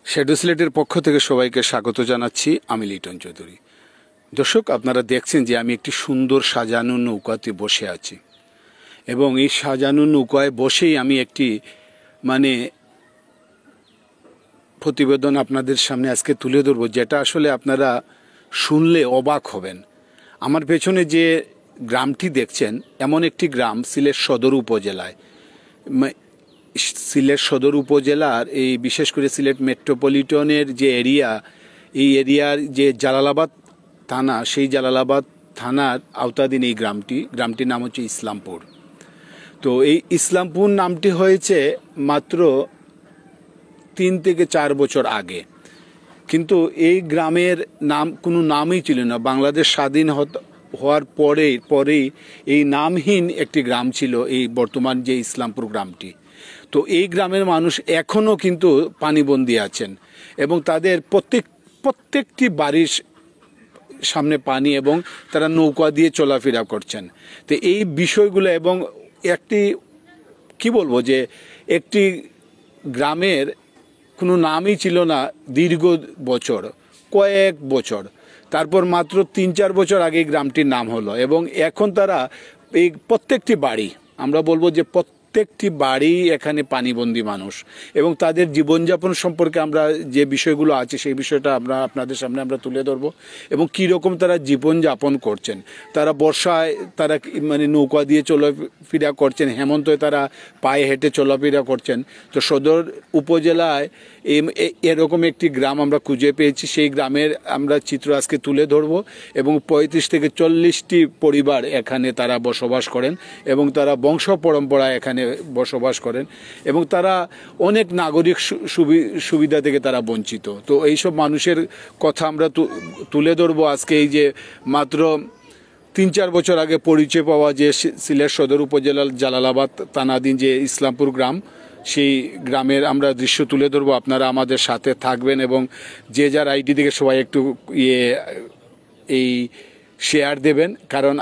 Shadow সিলেটের পক্ষ থেকে সবাইকে স্বাগত জানাচ্ছি। আমি লিটন চৌধুরী। দর্শক, আপনারা দেখছেন যে আমি একটি সুন্দর সাজানো নৌকাতে বসে আছি এবং এই সাজানো নৌকায় বসেই আমি একটি প্রতিবেদন আপনাদের সামনে আজকে তুলে ধরবো, যেটা আসলে আপনারা শুনলে অবাক হবেন। আমার পেছনে যে গ্রামটি দেখছেন, এমন একটি গ্রাম সিলেট সদর উপজেলায়। সিলেট সদর উপজেলার এই বিশেষ করে সিলেট মেট্রোপলিটনের যে এরিয়া, এই এরিয়ার যে জালালাবাদ থানা, সেই জালালাবাদ থানার আওতাধীন এই গ্রামটির নাম হচ্ছে ইসলামপুর। তো এই ইসলামপুর নামটি হয়েছে মাত্র 3 থেকে 4 বছর আগে, কিন্তু এই গ্রামের কোনো নামই ছিল না। বাংলাদেশ স্বাধীন হওয়ার পরেই এই নামহীন একটি গ্রাম ছিল এই বর্তমান যে ইসলামপুর গ্রামটি। তো এই গ্রামের মানুষ এখনও কিন্তু পানিবন্দী আছেন এবং তাদের প্রত্যেকটি বাড়ির সামনে পানি এবং তারা নৌকা দিয়ে চলাফেরা করছেন। তো এই বিষয়গুলো এবং একটি গ্রামের কোনো নামই ছিল না দীর্ঘ কয়েক বছর। তারপর মাত্র 3-4 বছর আগে গ্রামটির নাম হলো এবং এখন তারা এই প্রত্যেকটি বাড়ি, আমরা বলবো যে প্রত্যেকটি বাড়ি এখানে পানিবন্দী মানুষ এবং তাদের জীবনযাপন সম্পর্কে আমরা যে বিষয়গুলো আছে সেই বিষয়টা আপনাদের সামনে আমরা তুলে ধরবো এবং কীরকম তারা জীবনযাপন করছেন। তারা বর্ষায় তারা নৌকা দিয়ে চলাফেরা করছেন, হেমন্তয় তারা পায়ে হেঁটে চলাফেরা করছেন। তো সদর উপজেলায় এরকম একটি গ্রাম আমরা খুঁজে পেয়েছি। সেই গ্রামের আমরা চিত্র আজকে তুলে ধরবো এবং 35 থেকে 40টি পরিবার এখানে তারা বসবাস করেন এবং তারা বংশ পরম্পরা এখানে বসবাস করেন এবং তারা অনেক নাগরিক সুবিধা থেকে তারা বঞ্চিত। তো এইসব মানুষের কথা আমরা তুলে ধরবো আজকে। এই যে মাত্র 3-4 বছর আগে পরিচয় পাওয়া যে সিলেট সদর উপজেলার জালালাবাদ থানাধীন যে ইসলামপুর গ্রাম, সেই গ্রামের আমরা দৃশ্য তুলে ধরবো। আপনারা আমাদের সাথে থাকবেন এবং যে যার আইডি থেকে সবাই একটু এই শেয়ার দেবেন, কারণ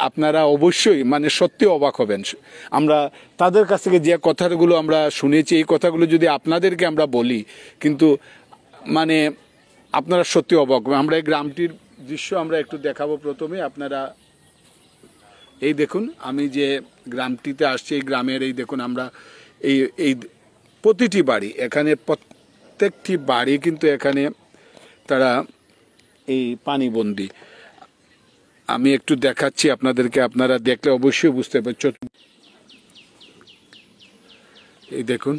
আপনারা অবশ্যই সত্যি অবাক হবেন। আমরা তাদের কাছ থেকে যে কথাগুলো আমরা শুনেছি, এই কথাগুলো যদি আপনাদেরকে আমরা বলি, কিন্তু আপনারা সত্যি অবাক হবেন। আমরা এই গ্রামটির দৃশ্য আমরা একটু দেখাবো। প্রথমে আপনারা এই দেখুন, আমি যে গ্রামটিতে আসছি এই গ্রামের এই দেখুন, আমরা এই প্রতিটি বাড়ি, এখানে প্রত্যেকটি বাড়ি কিন্তু এখানে তারা এই পানিবন্দী। আমি একটু দেখাচ্ছি আপনাদেরকে, আপনারা দেখলে অবশ্যই বুঝতে পারছেন। এই দেখুন,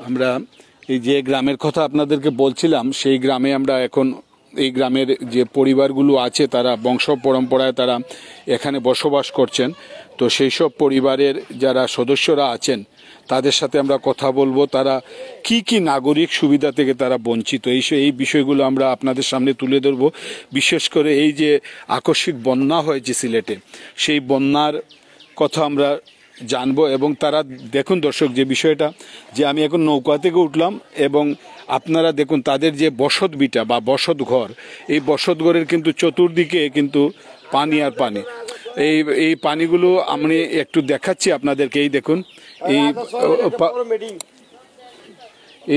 আমরা এই যে গ্রামের কথা আপনাদেরকে বলছিলাম, সেই গ্রামে আমরা এখন এই গ্রামের যে পরিবারগুলো আছে তারা বংশ পরম্পরায় তারা এখানে বসবাস করছেন। তো সেই সব পরিবারের যারা সদস্যরা আছেন তাদের সাথে আমরা কথা বলবো, তারা কি নাগরিক সুবিধা থেকে তারা বঞ্চিত, এই বিষয়গুলো আমরা আপনাদের সামনে তুলে ধরবো। বিশেষ করে এই যে আকস্মিক বন্যা হয়েছে সিলেটে, সেই বন্যার কথা আমরা জানবো। এবং তারা দেখুন দর্শক, যে বিষয়টা যে আমি এখন নৌকা থেকে উঠলাম এবং আপনারা দেখুন তাদের যে বসত ভিটা বা বসত ঘর, এই বসত ঘরের কিন্তু চতুর্দিকে কিন্তু পানি আর পানি। এই পানিগুলো আমি একটু দেখাচ্ছি আপনাদেরকে। এই দেখুন,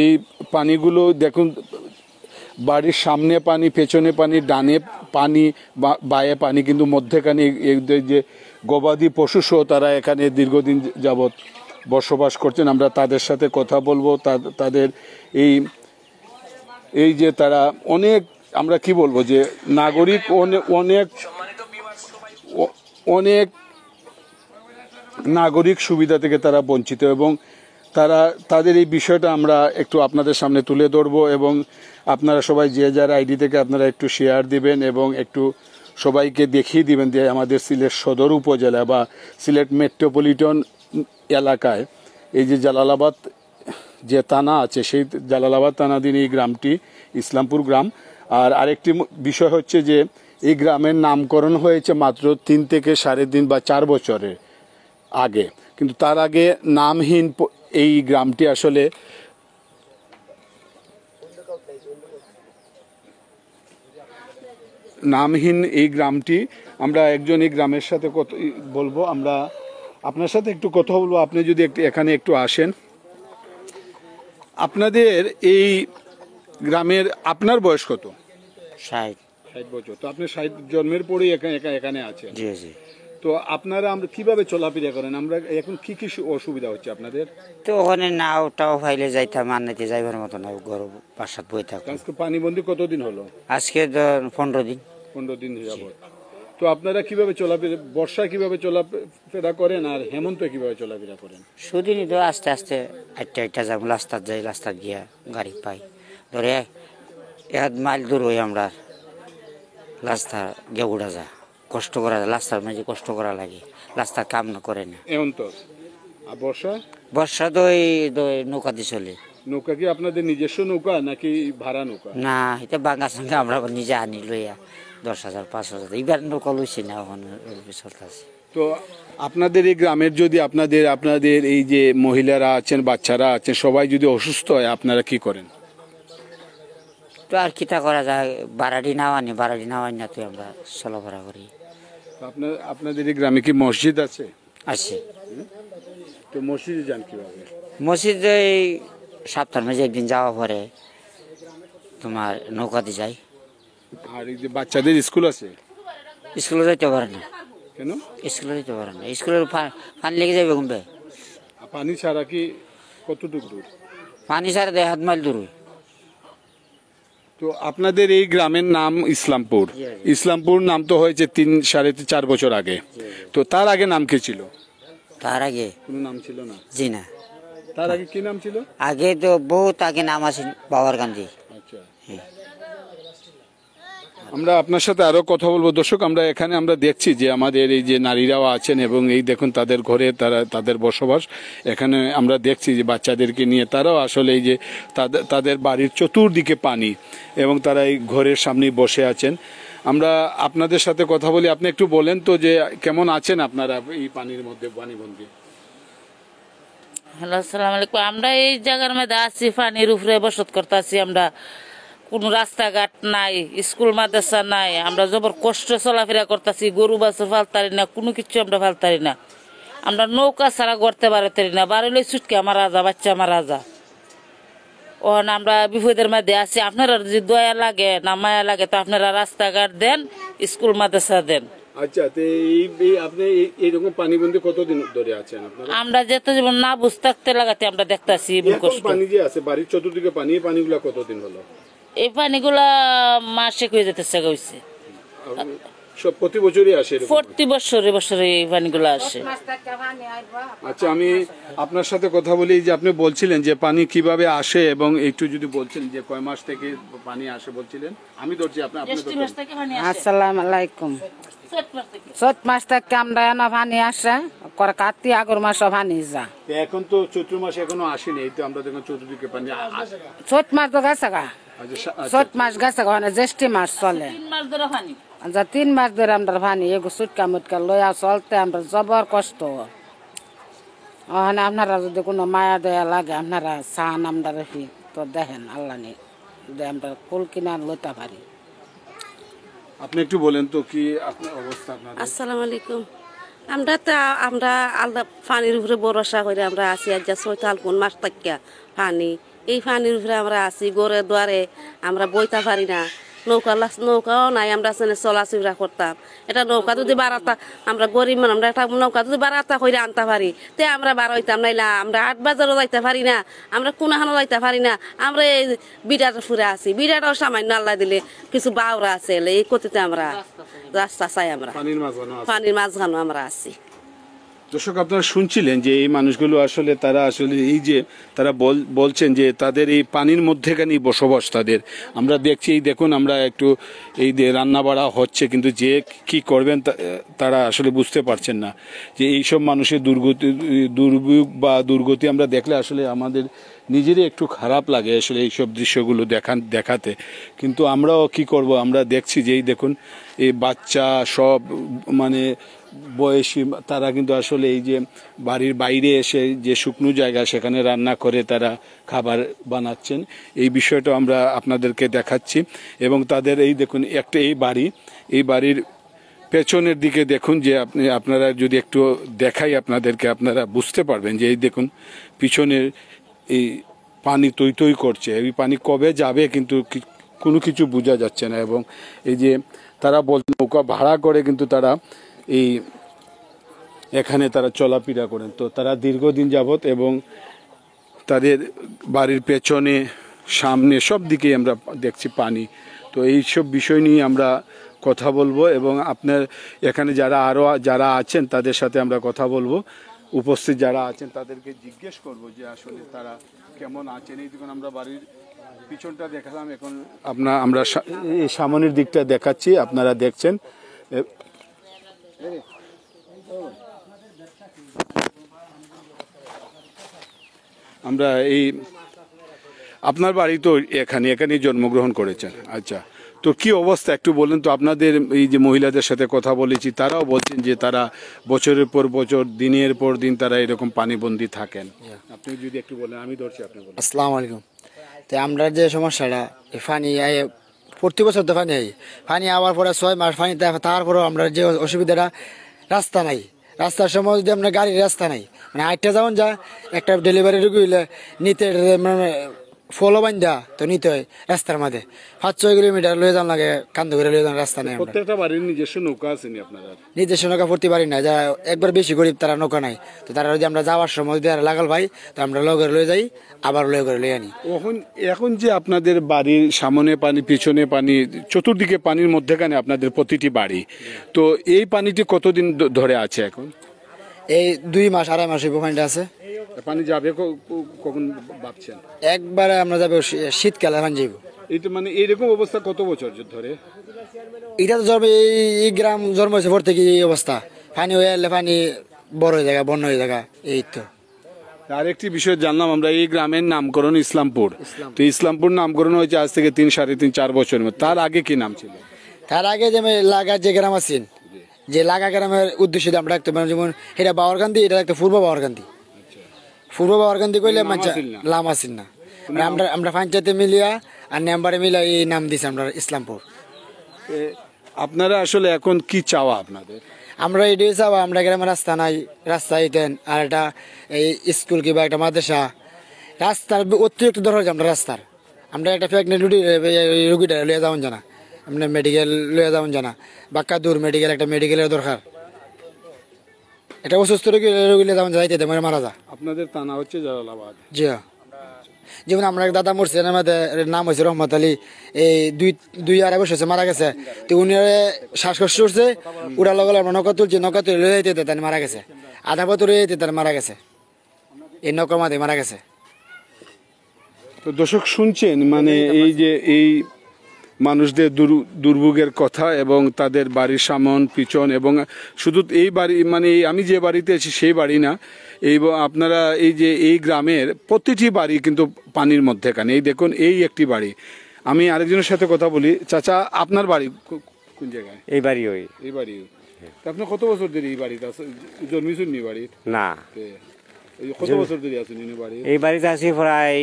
এই পানিগুলো দেখুন, বাড়ির সামনে পানি, পেছনে পানি, ডানে পানি, বায়ে পানি, কিন্তু মধ্যেখানে যে গবাদি পশু সহ তারা এখানে দীর্ঘদিন যাবৎ বসবাস করছেন। আমরা তাদের সাথে কথা বলবো। তাদের এই যে তারা অনেক, আমরা কি বলবো, যে নাগরিক অনেক নাগরিক সুবিধা থেকে তারা বঞ্চিত এবং তাদের এই বিষয়টা আমরা একটু আপনাদের সামনে তুলে ধরবো এবং আপনারা সবাই যে যার আইডি থেকে আপনারা একটু শেয়ার দিবেন এবং একটু সবাইকে দেখিয়ে দিবেন যে আমাদের সিলেট সদর উপজেলা বা সিলেট মেট্রোপলিটন এলাকায় এই যে জালালাবাদ যে থানা আছে, সেই জালালাবাদ থানাধীন এই গ্রামটি ইসলামপুর গ্রাম। আর আরেকটি বিষয় হচ্ছে যে এই গ্রামের নামকরণ হয়েছে মাত্র 3 থেকে 3.5 বা 4 বছরের আগে, কিন্তু তার আগে নামহীন এই গ্রামটি আসলে নামহীন এই গ্রামটি, আমরা একজন এই গ্রামের সাথে বলবো, আমরা আপনার সাথে একটু কথা বলবো, আপনি যদি এখানে একটু আসেন। আপনাদের এই গ্রামের আপনার বয়স কত? 60 বছর। তো আপনি 60 জন্মের পরেই এখানে আছেন। জি জি। তো আপনারা আমরা কিভাবে চলাফেরা করেন? আমরা এখন কি কি অসুবিধা হচ্ছে আপনাদের? তো ওখানে নাওটাও ফাইলে যাইতাম, আনতে যাইবার মতো না, গরম বাসাত বই থাকতাম। আজকে পানিবন্দি কতদিন হলো? আজকে 15 দিন। 15 দিন যাবত। তো আপনারা কিভাবে চলাফেরা, বর্ষায় কিভাবে চলাফেরা করেন আর হেমন্তে কিভাবে চলাফেরা করেন? সুদিনই তো আস্তে আস্তে আটটা যাব, রাস্তার যাই, রাস্তার গিয়া গাড়ি পাই, ধরে 1 মাইল দূর হই আমরা, রাস্তা গিয়ে উড়া যা, কষ্ট করা যায়, রাস্তার মাঝে কষ্ট করা লাগে, রাস্তা কাম না করে না। হেমন্ত আর বর্ষা তো এই নৌকা দিয়ে চলে। নৌকা কি আপনাদের নিজস্ব নৌকা নাকি ভাড়া নৌকা? না, এটা বাঙ্গা সঙ্গে আমরা নিজে আনি লইয়া 10,000 5,000 এইবার নৌকা লইছি না, ওখানে চলতেছে। তো আপনাদের এই গ্রামের যদি আপনাদের এই যে মহিলারা আছেন, বাচ্চারা আছেন, সবাই যদি অসুস্থ হয়, আপনারা কি করেন? তো আর কিতা করা যায়, বাড়াডি নাওয়ানি না, তুই আমরা চলাফেরা করি। আপনাদের এই গ্রামে কি মসজিদ আছে? আছে। তো মসজিদে যান কিভাবে? মসজিদে এই সপ্তাহের মাঝে একদিন যাওয়া পরে তোমার নৌকাতে যাই। আর এই যে বাচ্চাদের স্কুল আছে? স্কুলে যাইতে পারে না। কেন? স্কুলে যাইতে পারে না, স্কুলের পানি লেগে যাবে ঘুমবে। পানি ছাড়া কি কতটুকু দূর? পানি ছাড়া 1.5 মাইল দূর। তো আপনাদের এই গ্রামের নাম ইসলামপুর। ইসলামপুর নাম তো হয়েছে 3-4.5 বছর আগে। তো তার আগে নাম কি ছিল? তার আগে কোনো নাম ছিল না? জি না। তার আগে কি নাম ছিল? আগে তো বহুত আগে নাম আছে, বাবার গান্ধী। আচ্ছা, আমরা আপনার সাথে আরো কথা বলবো। দর্শক, আমরা দেখছি যে আমাদের এই যে নারীরাও আছেন এবং এই দেখুন তাদের ঘরে তাদের বসবাস। এখানে আমরা দেখছি যে বাচ্চাদেরকে নিয়ে তারাও আসলে এই যে তাদের বাড়ির চতুর্দিকে পানি এবং তারা এই ঘরের সামনে বসে আছেন। আমরা আপনাদের সাথে কথা বলি। আপনি একটু বলেন তো যে কেমন আছেন আপনারা এই পানির মধ্যে, পানিবন্দী? হ্যালো, আসসালামু আলাইকুম। আমরা এই জায়গার মধ্যে আছি, পানির উপরে বসত করতেছি। আমরা কোনো রাস্তাঘাট নাই, স্কুল মাদ্রাসা নাই, আমরা জবর কষ্ট চলাফেরা করতেছি। গরু বাছুর ফালতারি না, কোনো কিছু আমরা ফালতারি না। আমরা নৌকা ছাড়া করতে পারতারি না, বাড়িলে ছুটকে মারা যা, বাচ্চা মারা যা। ওখানে আমরা বিপদের মধ্যে আছি। আপনারা যদি দয়া লাগে না মায়া লাগে তো আপনারা রাস্তাঘাট দেন, স্কুল মাদ্রাসা দেন। আচ্ছা, তো আপনি এইরকম পানিবন্দী কতদিন ধরে আছেন আপনারা? আমরা যেতে জীবন না বুঝ থাকতে লাগাতে আমরা দেখতেছি পানি যে আছে বাড়ির চতুর্দিকে পানি, এই পানিগুলা কতদিন হলো? এই পানিগুলা মাসে হয়ে যেতেছে গেছে, সব প্রতি বছরই আসে? প্রতি বছরে বছরে এই পানিগুলো আসে। আচ্ছা, আমি আপনার সাথে কথা বলি যে আপনি বলছিলেন যে পানি কিভাবে আসে এবং একটু যদি বলছেন যে কয় মাস থেকে পানি আসে বলছিলেন। আমি ধরছি আসসালামু আলাইকুম। চৈত মাস থেকে আমরা এনে পানি আসে, কার্তিক আগর মাসে পানি যা। এখন তো চৈত্র মাস এখনো আসেনি, এই তো আমরা দেখুন চতুর্দিকে পানি। চৈত মাস তো গেছে গা, চৈত মাস গেছে গা, জ্যৈষ্ঠ মাস চলে। 3 মাস ধরে আমরা পানি এগো চুটকা মুটকা লইয়া চলতে আমরা জবর কষ্ট। ওখানে আপনারা যদি কোনো মায়া দয়া লাগে আপনারা চান আমরা রেখি তো দেখেন, আল্লাহ নেই আমরা কুল কিনা লইতে পারি। আপনি একটু বলেন তো কি আপনার অবস্থা? আসসালামু আলাইকুম। আমরা আল্লাহ পানির উপরে ভরসা করে আমরা আছি। আজ 4 মাস থাকিয়া পানি, এই পানির উপরে আমরা আছি। গড়ে দুয়ারে আমরা বইতে পারি না, নৌকাও নাই, আমরা চলাচলা করতাম। এটা নৌকা যদি বাড়াতা, আমরা গরিব মানুষ, আমরা একটা নৌকা যদি বাড়াতা করে আনতে পারি তে আমরা বাড়াইতাম, নাইলা আমরা 8 বাজারও যাইতে পারি না, আমরা কোনাখানো যাইতে পারি না। আমরা এই বিড়াটা ফুরে আছি, বিড়াটাও সামান্য আল্লাহ দিলে কিছু বাউরা আছে, এই কতিতে আমরা রাস্তা চাই, আমরা পানির মাঝখানো আমরা আছি। দর্শক, আপনারা শুনছিলেন যে এই মানুষগুলো আসলে তারা আসলে এই যে তারা বলছেন যে তাদের এই পানির মধ্যেখানেই বসবাস তাদের। আমরা দেখছি, এই দেখুন আমরা একটু এই রান্না বাড়া হচ্ছে, কিন্তু যে কি করবেন তারা আসলে বুঝতে পারছেন না যে এইসব মানুষের দুর্ভোগ বা দুর্গতি আমরা দেখলে আসলে আমাদের নিজেরই একটু খারাপ লাগে আসলে এইসব দৃশ্যগুলো দেখাতে, কিন্তু আমরাও কি করব, আমরা দেখছি যে এই দেখুন এই বাচ্চা সব মানে বয়সী তারা কিন্তু আসলে এই যে বাড়ির বাইরে এসে যে শুকনো জায়গা সেখানে রান্না করে তারা খাবার বানাচ্ছেন, এই বিষয়টা আমরা আপনাদেরকে দেখাচ্ছি। এবং তাদের এই দেখুন একটা এই বাড়ির পেছনের দিকে দেখুন যে আপনারা যদি একটু দেখাই আপনাদেরকে, আপনারা বুঝতে পারবেন যে এই দেখুন পিছনের এই পানি তৈ করছে, এই পানি কবে যাবে কিন্তু কোনো কিছু বোঝা যাচ্ছে না। এবং এই যে তারা নৌকা ভাড়া করে কিন্তু তারা এই এখানে তারা চলাফেরা করেন, তো তারা দীর্ঘদিন যাবত এবং তাদের বাড়ির পেছনে সামনে সব দিকেই আমরা দেখছি পানি। তো এইসব বিষয় নিয়ে আমরা কথা বলবো এবং আপনার এখানে যারা আছেন তাদের সাথে আমরা কথা বলবো, উপস্থিত যারা আছেন তাদেরকে জিজ্ঞেস করব যে আসলে তারা কেমন আছেন। এই দেখুন আমরা বাড়ির পিছনটা দেখালাম, এখন আমরা এই সামনের দিকটা দেখাচ্ছি, আপনারা দেখছেন। আমরা আপনার বাড়ি তো এখানে জন্মগ্রহণ করেছেন, আচ্ছা, তো কি অবস্থা একটু বলেন তো। আপনাদের এই যে মহিলাদের সাথে কথা বলেছি, তারাও বলছেন যে তারা বছরের পর বছর দিনের পর দিন তারা এরকম পানিবন্দী থাকেন। আপনি যদি একটু বলেন, আমি ধরছি, আপনি বলেন। আসসালামু আলাইকুম। তো আমরা যে সমস্যাটা পানি প্রতি বছর তো পানি আওয়ার পরে 6 মাস পানি, তারপরেও আমরা যে অসুবিধাটা, রাস্তা নাই, রাস্তার সময় যদি আমরা গাড়ির রাস্তা নাই, মানে আটটা যেমন যা একটা ডেলিভারি রুগী হইলে নিতে মানে ফলো বান্ধা তো নিতে হয় রাস্তার মধ্যে 5-6 কিলোমিটার লয়ে যান লাগে, কান্দ করে লয়ে যান, রাস্তা নেই। প্রত্যেকটা বাড়ির নিজস্ব নৌকা আছে নি আপনারা? নিজস্ব নৌকা প্রতি বাড়ি না, যা একবার বেশি গরিব তারা নৌকা নাই, তো তারা যদি আমরা যাওয়ার সময় যদি লাগাল ভাই তো আমরা লগে লয়ে যাই, আবার লয়ে করে লয়ে আনি। এখন যে আপনাদের বাড়ির সামনে পানি, পিছনে পানি, চতুর্দিকে পানির মধ্যেখানে আপনাদের প্রতিটি বাড়ি, তো এই পানিটি কতদিন ধরে আছে এখন? এই 2 মাস 2.5 মাস পানিটা আছে। পানি যাবে কখন ভাবছেন? একবারে আমরা যাবে শীতকালে পানি যাইব। এটা মানে এইরকম অবস্থা কত বছর ধরে? এটা তো জন্ম এই গ্রাম জন্ম হয়েছে পর থেকে এই অবস্থা, পানি হয়ে এলে পানি বড় হয়ে যায়, বন্যা হয়ে যায়, এই তো। আরেকটি বিষয় জানলাম আমরা, এই গ্রামের নামকরণ ইসলামপুর, তো ইসলামপুর নামকরণ হয়েছে আজ থেকে 3-3.5 বছর। তার আগে কি নাম ছিল? তার আগে যে লাগা যে গ্রাম আছেন, যে লাগা গ্রামের উদ্দেশ্যে আমরা রাখতে পারি, যেমন এটা বাওয়ারকান্দি, এটা রাখতে পূর্ব বাওয়ারকান্দি। পূর্ব বাওয়ারকান্দি কইলে লাম আসেন না, আমরা পঞ্চায়েতে মিলিয়া আর নেম্বারে মিলিয়া এই নাম দিছি আমরা ইসলামপুর। আপনারা আসলে এখন কি চাওয়া আপনাদের? আমরা এটাই চাওয়া, আমরা গ্রামের রাস্তা নাই, রাস্তা দিতেন, আর একটা এই স্কুল কিংবা একটা মাদ্রাসা, রাস্তার অতিরিক্ত দরকার আমরা রাস্তার। আমরা একটা প্রেগনেন্ট রুগীটা লইয়া যাওয়ান জানা, আমরা মেডিকেল লইয়া যাওয়ান জানা, বাক্কা দূর মেডিকেল, একটা মেডিকেলের দরকার, এটা অসুস্থ রোগী লইয়া যাওয়ান যাইতে মারা যা। আপনাদের থানা হচ্ছে জালালাবাদ। জি, যেমন আমরা দাদা মরছে, নাম হয়েছে রহমত আলী, এই 2-2.5 বছর হচ্ছে মারা গেছে, তো উনি শ্বাসকষ্ট করছে, উড়া লগলে আমরা নৌকা তুলছি, নৌকা তুলে লয়ে যেতে তার মারা গেছে, আধা পথ লয়ে যেতে তার মারা গেছে, এই নৌকার মাঝে মারা গেছে। তো দর্শক শুনছেন মানে এই যে এই মানুষদের দুর্ভোগের কথা এবং তাদের বাড়ির সামন পিছন, এবং শুধু এই বাড়ি মানে আমি যে বাড়িতে আছি সেই বাড়ি না, এই আপনারা এই যে এই গ্রামের প্রতিটি বাড়ি কিন্তু পানির মধ্যেখানে। এই দেখুন এই একটি বাড়ি। আমি আরেকজনের সাথে কথা বলি। চাচা, আপনার বাড়ি কোন জায়গায়? এই বাড়ি এই বাড়ি। আপনি কত বছর ধরে এই বাড়িতে জন্মিছেন? নি বাড়ির না, কত বছর ধরে আছেন এই বাড়ি? এই বাড়িতে আছি প্রায়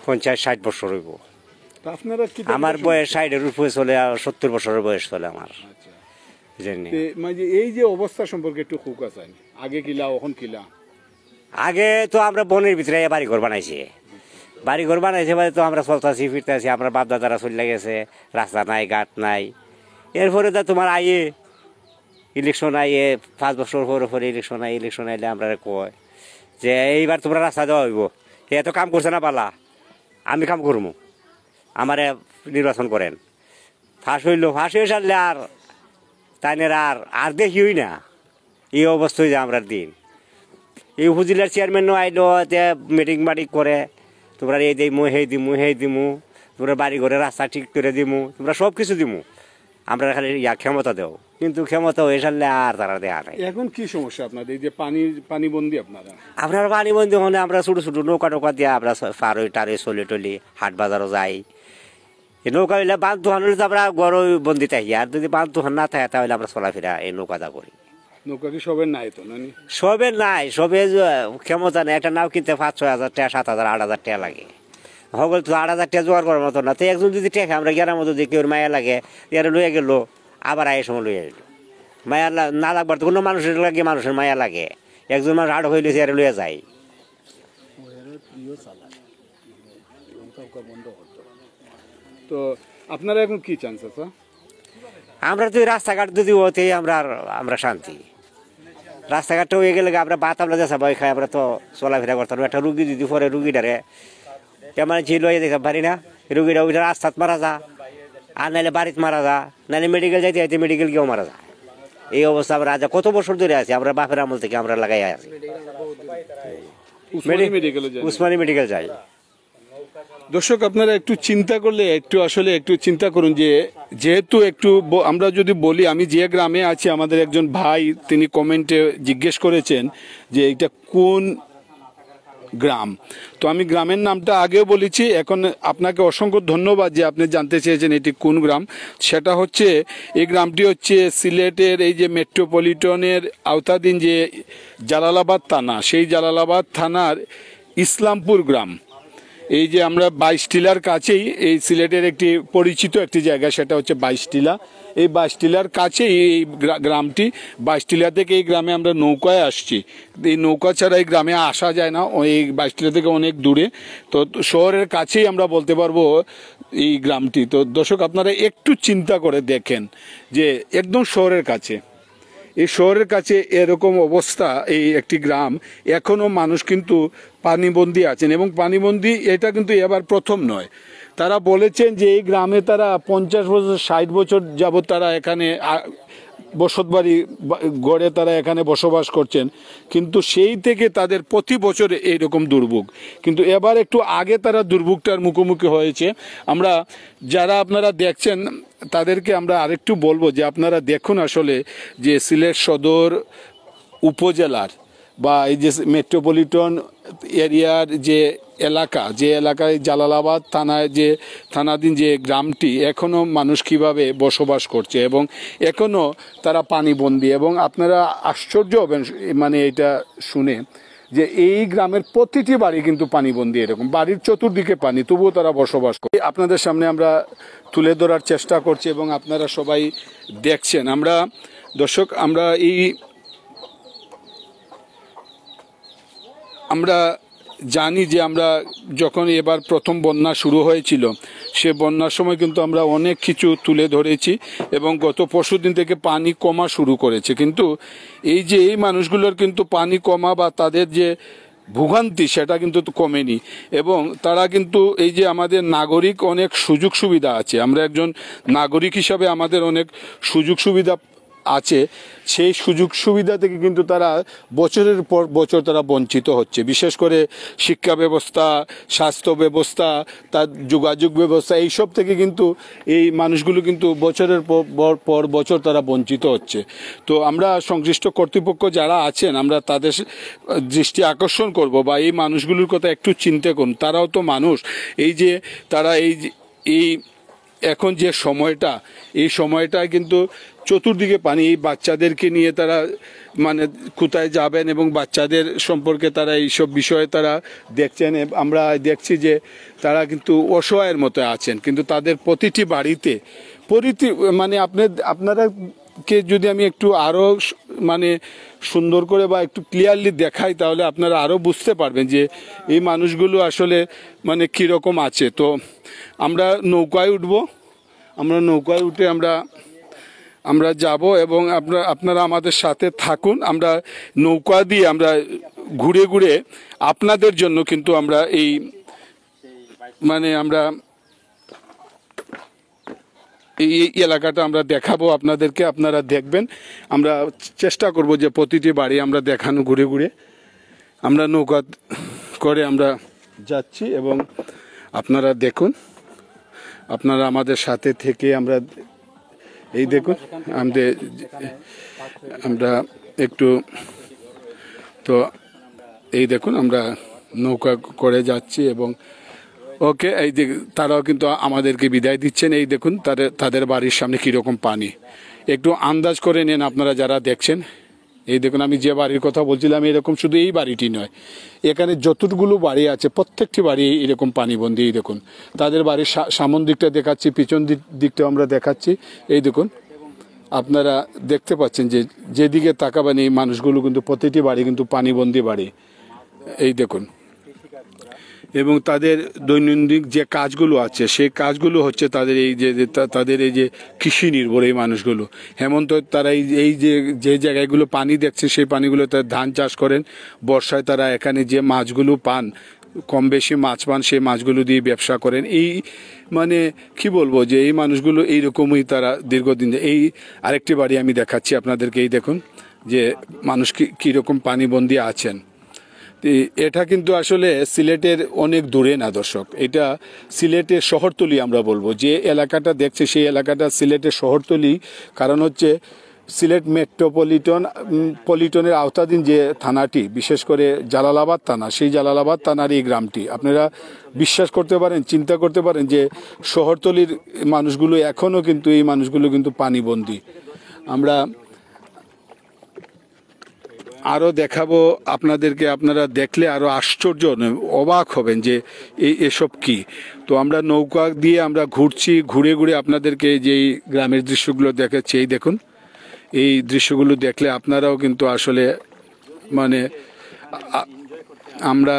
50-60 বছর হইব। আপনারা কি, আমার বয়স 60-এর উপরে চলে, 70 বছরের বয়স চলে আমার। মানে এই যে অবস্থা সম্পর্কে একটু খুকা চাই, আগে কিলা এখন কিলা? আগে তো আমরা বনের ভিতরে বাড়ি ঘর বানাইছি, বাড়ি ঘর বানাইছে মানে তো আমরা চলতেছি ফিরতেছি, আমরা বাপ দাদারা চলে গেছে, রাস্তা নাই, ঘাট নাই। এরপরে তো তোমার ইলেকশন আইয়ে 5 বছর পরে ইলেকশন আইলে আমরা কয় যে এইবার তোমরা রাস্তা দেওয়া হইব, এ তো কাম করছে না পালা, আমি কাম করবো, আমারে নির্বাচন করেন। ফাঁস হয়ে সারলে আর তাইনের আর দেখিই না, এই অবস্থা হয়ে যায় আমরা দিন। এই উপজেলার চেয়ারম্যান আইলো, মিটিং করে, তোমরা এই দিমু সেই দিমু, তোমরা বাড়ি ঘরে রাস্তা ঠিক করে দিমু, তোমরা সব কিছু দিমু, আমরা খালি ক্ষমতা দেও, কিন্তু ক্ষমতা হয়ে সারলে আর তারা দেয়া নাই। এখন কি সমস্যা আপনাদের, এই যে পানিবন্দী আপনারা? আপনার পানি বন্ধু হলে আমরা ছোটো ছোটো নৌকা টোকা দিয়ে আমরা পারই টারে চলে টলি হাট বাজারও যাই। এই নৌকা হইলে বাঁধ দোহান হলে তো আমরা গড় বন্দি থাকি, আর যদি বাঁধ দোহান না থাকে তাহলে আমরা চলাফেরা এই নৌকাটা করি। নৌকা কি সবের নাই তো নানি? সবে নাই, সবে ক্ষমতা নেই। একটা নাও কিনতে 5-6 হাজার টাকা, 7,000 8,000 টাকা লাগে। হগল তো 8,000 টাকা জোগাড় করার মতো না। তো একজন যদি টেকে আমরা গেরার মতো যে কেউ মায়া লাগে এরা লইয়া গেল, আবার আয়ের সময় লইয়া গেল। মায়া না লাগবার তো কোনো মানুষের লাগে, মানুষের মায়া লাগে। একজন মানুষ আড় হইলে এরা লইয়া যায়। তো আপনারা এখন কি চান চাচা? আমরা তো রাস্তাঘাট যদি হতে আমরা শান্তি। রাস্তাঘাটটা হয়ে গেলে আমরা ভাত আমরা যা সবাই খাই, আমরা তো চলাফেরা করতাম। একটা রুগী যদি পরে রুগীটারে এমন ঝিল হয়ে দেখতে পারি না, রুগীটা ওইটা রাস্তাত মারা যা, আর নাহলে বাড়িতে মারা যা, নাহলে মেডিকেল যাইতে যাইতে মেডিকেল গিয়েও মারা যায়। এই অবস্থা আমরা আজ কত বছর ধরে আছি, আমরা বাপের আমল থেকে আমরা লাগাই আছি। উসমানী মেডিকেল যাই। দর্শক আপনারা একটু চিন্তা করলে একটু চিন্তা করুন যে যেহেতু আমরা যদি বলি, আমি যে গ্রামে আছি, আমাদের একজন ভাই তিনি কমেন্টে জিজ্ঞেস করেছেন যে এটা কোন গ্রাম। তো আমি গ্রামের নামটা আগেও বলেছি, এখন আপনাকে অসংখ্য ধন্যবাদ যে আপনি জানতে চেয়েছেন এটি কোন গ্রাম। সেটা হচ্ছে, এই গ্রামটি হচ্ছে সিলেটের এই যে মেট্রোপলিটনের আওতাধীন যে জালালাবাদ থানা, সেই জালালাবাদ থানার ইসলামপুর গ্রাম। এই যে আমরা 22 টিলার কাছেই, এই সিলেটের একটি পরিচিত একটি জায়গা, সেটা হচ্ছে 22 টিলা। এই 22 টিলার কাছেই এই গ্রামটি। 22 টিলা থেকে এই গ্রামে আমরা নৌকায় আসছি। এই নৌকা ছাড়া এই গ্রামে আসা যায় না, এই 22 টিলা থেকে অনেক দূরে। তো শহরের কাছেই আমরা বলতে পারবো এই গ্রামটি। তো দর্শক আপনারা একটু চিন্তা করে দেখেন যে একদম শহরের কাছে, এই শহরের কাছে এরকম অবস্থা, এই একটি গ্রাম, এখনও মানুষ কিন্তু পানিবন্দী আছেন। এবং পানিবন্দী এটা কিন্তু এবার প্রথম নয়। তারা বলেছেন যে এই গ্রামে তারা 50 বছর 60 বছর যাবৎ তারা এখানে বসতবাড়ি গড়ে তারা এখানে বসবাস করছেন, কিন্তু সেই থেকে তাদের প্রতি বছর এইরকম দুর্ভোগ। কিন্তু এবার একটু আগে তারা দুর্ভোগটার মুখোমুখি হয়েছে। আমরা যারা আপনারা দেখছেন তাদেরকে আমরা আরেকটু বলবো যে আপনারা দেখুন আসলে যে সিলেট সদর উপজেলার বা এই যে মেট্রোপলিটন এরিয়ার যে এলাকায় জালালাবাদ থানায় যে থানাধীন যে গ্রামটি, এখনও মানুষ কিভাবে বসবাস করছে এবং এখনও তারা পানিবন্দী। এবং আপনারা আশ্চর্য হবেন মানে এটা শুনে যে এই গ্রামের প্রতিটি বাড়ি কিন্তু পানিবন্দী, এরকম বাড়ির চতুর্দিকে পানি, তবুও তারা বসবাস করে। আপনাদের সামনে আমরা তুলে ধরার চেষ্টা করছি এবং আপনারা সবাই দেখছেন। আমরা দর্শক আমরা জানি যে আমরা যখন এবার প্রথম বন্যা শুরু হয়েছিল, সে বন্যার সময় কিন্তু আমরা অনেক কিছু তুলে ধরেছি এবং গত পরশুদিন থেকে পানি কমা শুরু করেছে। কিন্তু এই যে এই মানুষগুলোর কিন্তু পানি কমা বা তাদের যে ভোগান্তি সেটা কিন্তু কমেনি। এবং তারা কিন্তু এই যে আমাদের নাগরিক অনেক সুযোগ সুবিধা আছে, আমরা একজন নাগরিক হিসাবে আমাদের অনেক সুযোগ সুবিধা আছে, সেই সুযোগ সুবিধা থেকে কিন্তু তারা বছরের পর বছর তারা বঞ্চিত হচ্ছে। বিশেষ করে শিক্ষা ব্যবস্থা, স্বাস্থ্য ব্যবস্থা, তার যোগাযোগ ব্যবস্থা, এইসব থেকে কিন্তু এই মানুষগুলো কিন্তু বছরের পর বছর তারা বঞ্চিত হচ্ছে। তো আমরা সংশ্লিষ্ট কর্তৃপক্ষ যারা আছেন, আমরা তাদের দৃষ্টি আকর্ষণ করব বা এই মানুষগুলোর কথা একটু চিন্তা করুন। তারাও তো মানুষ। এই যে তারা এই এখন যে সময়টা, এই সময়টায় কিন্তু চতুর্দিকে পানি, এই বাচ্চাদেরকে নিয়ে তারা মানে কোথায় যাবেন এবং বাচ্চাদের সম্পর্কে তারা এইসব বিষয়ে তারা দেখছেন। আমরা দেখছি যে তারা কিন্তু অসহায়ের মতো আছেন, কিন্তু তাদের প্রতিটি বাড়িতে মানে আপনারাকে যদি আমি একটু আরও মানে সুন্দর করে বা একটু ক্লিয়ারলি দেখাই, তাহলে আপনারা আরও বুঝতে পারবেন যে এই মানুষগুলো আসলে মানে কীরকম আছে। তো আমরা নৌকায় উঠবো, আমরা নৌকায় উঠে আমরা যাব এবং আপনারা আমাদের সাথে থাকুন। আমরা নৌকা দিয়ে আমরা ঘুরে ঘুরে আপনাদের জন্য কিন্তু আমরা এই এলাকাটা আমরা দেখাবো আপনাদেরকে, আপনারা দেখবেন। আমরা চেষ্টা করব যে প্রতিটি বাড়ি আমরা দেখানো ঘুরে ঘুরে। আমরা নৌকা করে আমরা যাচ্ছি এবং আপনারা দেখুন, আপনারা আমাদের সাথে থেকে আমরা এই দেখুন আমরা একটু তো এই দেখুন আমরা নৌকা করে যাচ্ছি এবং ওকে এই যে তারাও কিন্তু আমাদেরকে বিদায় দিচ্ছেন। এই দেখুন তাদের বাড়ির সামনে কীরকম পানি, একটু আন্দাজ করে নেন আপনারা যারা দেখছেন। এই দেখুন আমি যে বাড়ির কথা বলছিলাম এরকম শুধু এই বাড়িটি নয়, এখানে যতগুলো বাড়ি আছে প্রত্যেকটি বাড়ি এরকম পানিবন্দী। এই দেখুন তাদের বাড়ির সামন দিকটা দেখাচ্ছি, পিছন দিকটাও আমরা দেখাচ্ছি। এই দেখুন আপনারা দেখতে পাচ্ছেন যে যেদিকে তাকাবেন এই মানুষগুলো কিন্তু প্রতিটি বাড়ি কিন্তু পানিবন্দী বাড়ি। এই দেখুন এবং তাদের দৈনন্দিন যে কাজগুলো আছে সেই কাজগুলো হচ্ছে তাদের এই যে কৃষি নির্ভর এই মানুষগুলো। হেমন্ত তারা এই যে জায়গাগুলো পানি দেখছে সেই পানিগুলো তারা ধান চাষ করেন। বর্ষায় তারা এখানে যে মাছগুলো পান, কম বেশি মাছ পান, সেই মাছগুলো দিয়ে ব্যবসা করেন। এই মানে কি বলবো যে এই মানুষগুলো এইরকমই তারা দীর্ঘদিন। এই আরেকটি বাড়ি আমি দেখাচ্ছি আপনাদেরকে। এই দেখুন যে মানুষ কীরকম পানিবন্দী আছেন। এটা কিন্তু আসলে সিলেটের অনেক দূরে না দর্শক, এটা সিলেটের শহরতলি আমরা বলবো। যে এলাকাটা দেখছে সেই এলাকাটা সিলেটের শহরতলি, কারণ হচ্ছে সিলেট মেট্রোপলিটনের আওতাধীন যে থানাটি, বিশেষ করে জালালাবাদ থানা, সেই জালালাবাদ থানার এই গ্রামটি। আপনারা বিশ্বাস করতে পারেন, চিন্তা করতে পারেন যে শহরতলির মানুষগুলো এখনও কিন্তু এই মানুষগুলো কিন্তু পানিবন্দী। আমরা আরও দেখাবো আপনাদেরকে, আপনারা দেখলে আরও আশ্চর্য অবাক হবেন যে এসব কি। তো আমরা নৌকা দিয়ে আমরা ঘুরছি, ঘুরে ঘুরে আপনাদেরকে যেই গ্রামের দৃশ্যগুলো দেখাচ্ছি। এই দেখুন এই দৃশ্যগুলো দেখলে আপনারাও কিন্তু আসলে মানে আমরা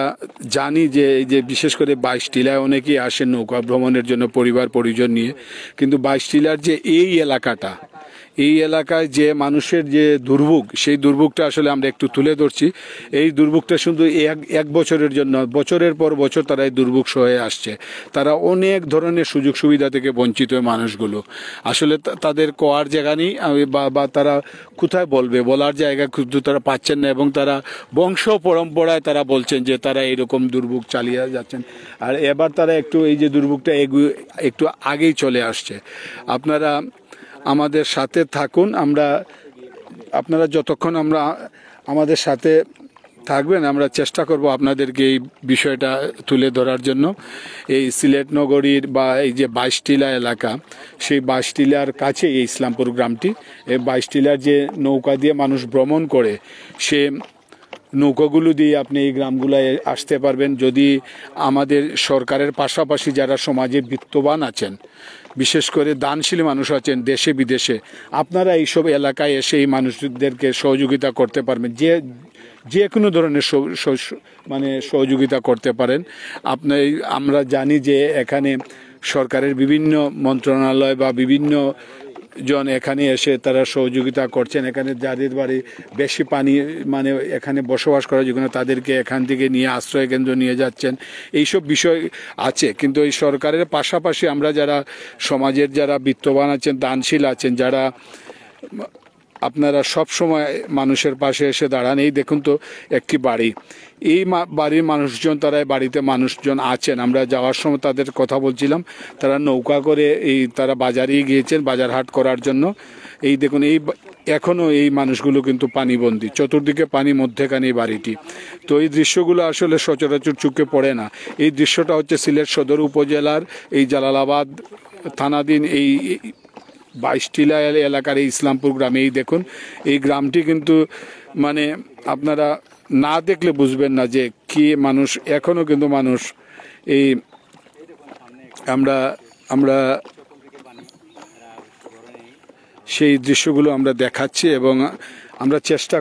জানি যে এই যে বিশেষ করে 22 টিলায় অনেকেই আসেন নৌকা ভ্রমণের জন্য পরিবার পরিজন নিয়ে, কিন্তু 22 টিলার যে এই এলাকাটা, এই এলাকায় যে মানুষের যে দুর্ভোগ, সেই দুর্ভোগটা আসলে আমরা একটু তুলে ধরছি। এই দুর্ভোগটা শুধু এক বছরের জন্য, বছরের পর বছর তারা এই দুর্ভোগ সহে আসছে। তারা অনেক ধরনের সুযোগ সুবিধা থেকে বঞ্চিত মানুষগুলো, আসলে তাদের কোয়ার জায়গা নেই বা তারা কোথায় বলবে, বলার জায়গা কিন্তু তারা পাচ্ছেন না। এবং তারা বংশ পরম্পরায় তারা বলছেন যে তারা এইরকম দুর্ভোগ চালিয়ে যাচ্ছেন। আর এবার তারা একটু এই যে দুর্ভোগটা একটু আগেই চলে আসছে। আপনারা আমাদের সাথে থাকুন, আপনারা যতক্ষণ আমাদের সাথে থাকবেন আমরা চেষ্টা করব আপনাদেরকে এই বিষয়টা তুলে ধরার জন্য। এই সিলেট নগরীর বা এই যে 22 টিলা এলাকা, সেই 22 টিলার কাছে এই ইসলামপুর গ্রামটি। এই 22 টিলার যে নৌকা দিয়ে মানুষ ভ্রমণ করে, সে নৌকাগুলো দিয়ে আপনি এই গ্রামগুলোয় আসতে পারবেন। যদি আমাদের সরকারের পাশাপাশি যারা সমাজে বিত্তবান আছেন, বিশেষ করে দানশীল মানুষ আছেন দেশে বিদেশে, আপনারা এইসব এলাকায় এসে এই মানুষদেরকে সহযোগিতা করতে পারবেন। যে কোনো ধরনের মানে সহযোগিতা করতে পারেন। আমরা জানি যে এখানে সরকারের বিভিন্ন মন্ত্রণালয় বা বিভিন্ন জন এখানে এসে তারা সহযোগিতা করছেন। এখানে যাদের বাড়ি বেশি পানি মানে এখানে বসবাস করার জন্য তাদেরকে এখান থেকে নিয়ে আশ্রয় কেন্দ্র নিয়ে যাচ্ছেন। এইসব বিষয় আছে, কিন্তু এই সরকারের পাশাপাশি আমরা যারা সমাজের যারা বিত্তবান আছেন, দানশীল আছেন, যারা আপনারা সব সময় মানুষের পাশে এসে দাঁড়ান। এই দেখুন তো একটি বাড়ি, এই বাড়ির মানুষজন, তারা বাড়িতে মানুষজন আছেন। আমরা যাওয়ার সময় তাদের কথা বলছিলাম, তারা নৌকা করে তারা বাজারেই গিয়েছেন বাজার হাট করার জন্য। এই দেখুন এখনও এই মানুষগুলো কিন্তু পানিবন্দী, চতুর্দিকে পানি, মধ্যেখানে এই বাড়িটি। তো এই দৃশ্যগুলো আসলে সচরাচর চোখে পড়ে না। এই দৃশ্যটা হচ্ছে সিলেট সদর উপজেলার এই জালালাবাদ থানাধীন এই 22 টিলা এলাকার এই ইসলামপুর গ্রামে। এই দেখুন এই গ্রামটি কিন্তু মানে আপনারা না দেখলে বুঝবেন না যে কি মানুষ, এখনও কিন্তু মানুষ এই আমরা সেই দৃশ্যগুলো আমরা দেখাচ্ছি এবং আমরা চেষ্টা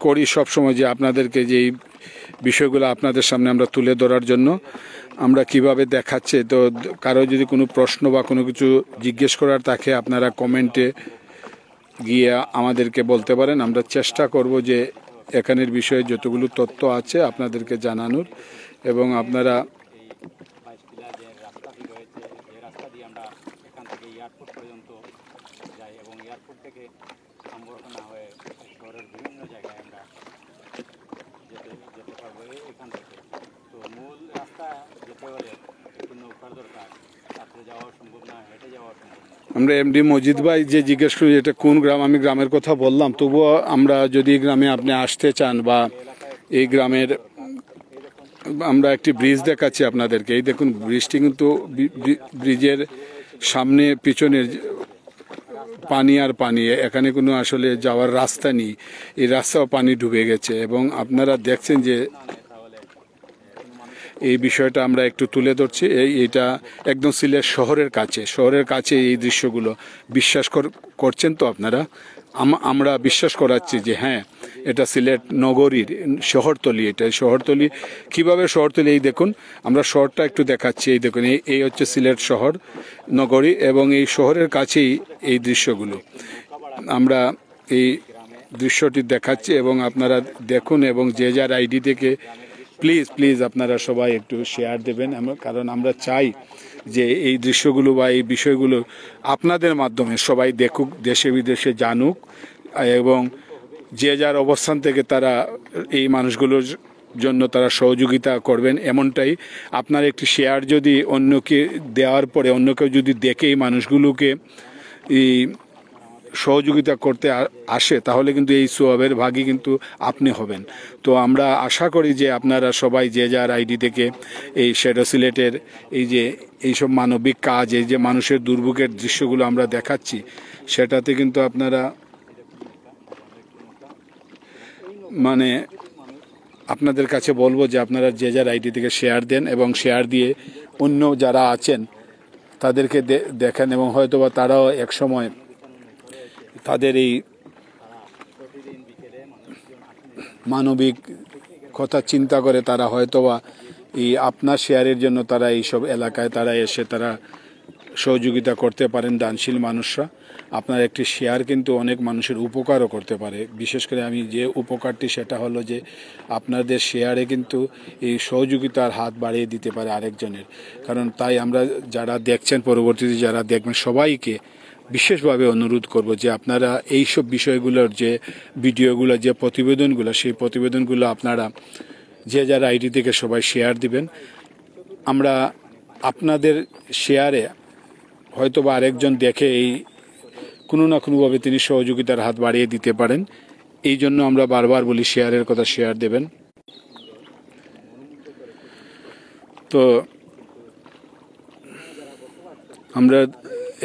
করি সবসময় যে আপনাদেরকে যে এই বিষয়গুলো আপনাদের সামনে আমরা তুলে ধরার জন্য। আমরা কিভাবে দেখাচ্ছে, তো কারো যদি কোনো প্রশ্ন বা কোনো কিছু জিজ্ঞেস করার থাকে আপনারা কমেন্টে গিয়ে আমাদেরকে বলতে পারেন। আমরা চেষ্টা করব যে এখানের বিষয়ে যতগুলো তথ্য আছে আপনাদেরকে জানানোর। এবং আপনারা আমরা এমডি মজিদ ভাই যে জিজ্ঞেস করি এটা কোন গ্রাম, আমি গ্রামের কথা বললাম, তবুও আমরা যদি গ্রামে আপনি আসতে চান বা এই গ্রামের আমরা একটি ব্রিজ দেখাচ্ছি আপনাদেরকে। এই দেখুন ব্রিজটি কিন্তু ব্রিজের সামনে পিছনের পানি আর পানি, এখানে কোনো আসলে যাওয়ার রাস্তা নেই, এই রাস্তাও পানি ডুবে গেছে। এবং আপনারা দেখছেন যে এই বিষয়টা আমরা একটু তুলে ধরছি। এইটা একদম সিলেট শহরের কাছে এই দৃশ্যগুলো বিশ্বাস করছেন তো আপনারা? আমরা বিশ্বাস করাচ্ছি যে হ্যাঁ এটা সিলেট নগরীর শহরতলি। এটা শহরতলি, কিভাবে শহরতলি, এই দেখুন আমরা শহরটা একটু দেখাচ্ছি। এই দেখুন এই হচ্ছে সিলেট শহর নগরী এবং এই শহরের কাছেই এই দৃশ্যগুলো আমরা এই দৃশ্যটি দেখাচ্ছি এবং আপনারা দেখুন এবং যে যার আইডি থেকে প্লিজ আপনারা সবাই একটু শেয়ার দেবেন, কারণ আমরা চাই যে এই দৃশ্যগুলো বা এই বিষয়গুলো আপনাদের মাধ্যমে সবাই দেখুক, দেশে বিদেশে জানুক এবং যে যার অবস্থান থেকে তারা এই মানুষগুলোর জন্য তারা সহযোগিতা করবেন। এমনটাই আপনার একটি শেয়ার যদি অন্যকে দেওয়ার পরে অন্য কেউ যদি দেখে এই মানুষগুলোকে এই সহযোগিতা করতে আসে তাহলে কিন্তু এই সোয়াবের ভাগী কিন্তু আপনি হবেন। তো আমরা আশা করি যে আপনারা সবাই যে যার আইডি থেকে এই শ্যাডো সিলেটের এই যে এইসব মানবিক কাজ, এই যে মানুষের দুর্ভোগের দৃশ্যগুলো আমরা দেখাচ্ছি, সেটাতে কিন্তু আপনারা মানে আপনাদের কাছে বলবো যে আপনারা যে যার আইডি থেকে শেয়ার দেন এবং শেয়ার দিয়ে অন্য যারা আছেন তাদেরকে দেখেন এবং হয়তোবা তারাও একসময় তাদের এই মানবিক কথা চিন্তা করে তারা হয়তোবা এই আপনার শেয়ারের জন্য তারা এইসব এলাকায় তারা এসে তারা সহযোগিতা করতে পারেন। দানশীল মানুষরা, আপনার একটি শেয়ার কিন্তু অনেক মানুষের উপকারও করতে পারে। বিশেষ করে আমি যে উপকারটি সেটা হলো যে আপনাদের শেয়ারে কিন্তু এই সহযোগিতার হাত বাড়িয়ে দিতে পারে আরেকজনের। কারণ তাই আমরা যারা দেখছেন পরবর্তীতে যারা দেখবেন সবাইকে বিশেষভাবে অনুরোধ করব যে আপনারা এইসব বিষয়গুলোর যে ভিডিওগুলো, যে প্রতিবেদনগুলো, সেই প্রতিবেদনগুলো আপনারা যে যারা আইডি থেকে সবাই শেয়ার দিবেন। আমরা আপনাদের শেয়ারে হয়তোবা আরেকজন দেখে এই কোনো না কোনোভাবে তিনি সহযোগিতার হাত বাড়িয়ে দিতে পারেন। এই জন্য আমরা বারবার বলি শেয়ারের কথা, শেয়ার দেবেন। তো আমরা